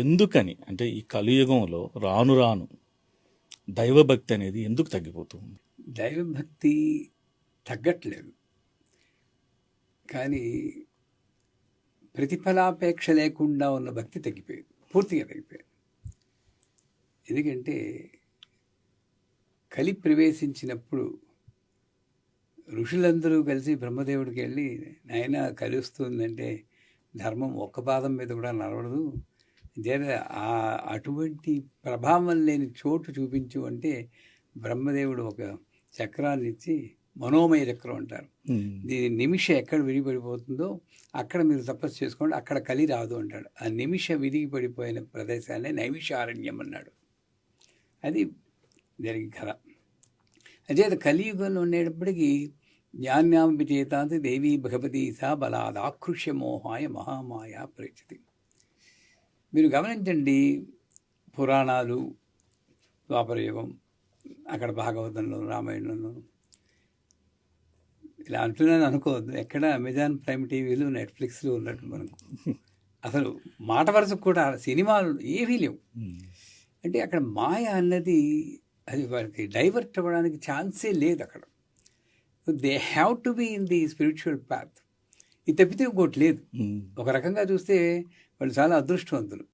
ఎందుకని అంటే ఈ కలియుగంలో రాను రాను దైవభక్తి అనేది ఎందుకు తగ్గిపోతుంది? దైవభక్తి తగ్గట్లేదు, కానీ ప్రతిఫలాపేక్ష లేకుండా ఉన్న భక్తి తగ్గిపోయింది, పూర్తిగా తగ్గిపోయింది. ఎందుకంటే కలి ప్రవేశించినప్పుడు ఋషులందరూ కలిసి బ్రహ్మదేవుడికి వెళ్ళి, నాయన కలి వస్తుందంటే ధర్మం ఒక్క పాదం మీద కూడా నడవడదు, అటువంటి ప్రభావం లేని చోటు చూపించు అంటే బ్రహ్మదేవుడు ఒక చక్రాన్ని ఇచ్చి, మనోమయ చక్రం అంటారు, దీని నిమిష ఎక్కడ విడిపడిపోతుందో అక్కడ మీరు తపస్సు చేసుకోండి, అక్కడ కలి రాదు అంటాడు. ఆ నిమిష విరిగి పడిపోయిన ప్రదేశాన్ని నైమిషారణ్యం అన్నాడు. అది జరిగి కథ. అదే కలియుగంలో ఉండేటప్పటికీ జ్ఞాన్యాం విజేతాంతి దేవీ భగవతి సా బలాదాకృష్య మోహాయ మహామాయ ప్రేక్షతి. మీరు గమనించండి, పురాణాలు, ద్వాపరయుగం, అక్కడ భాగవతంలో, రామాయణంలో, ఇలా అంటున్నాను అనుకోవద్దు, ఎక్కడ అమెజాన్ ప్రైమ్ టీవీలు, నెట్ఫ్లిక్స్లు ఉన్నట్టు మనకు అసలు మాట వరుసకు కూడా సినిమాలు ఏమీ లేవు. అంటే అక్కడ మాయ అన్నది అది వాళ్ళకి డైవర్ట్ అవ్వడానికి ఛాన్సే లేదు అక్కడ. They have to be in the spiritual path. ఇది తప్పితే ఇంకోటి లేదు. ఒక రకంగా చూస్తే వాళ్ళు చాలా అదృష్టవంతులు.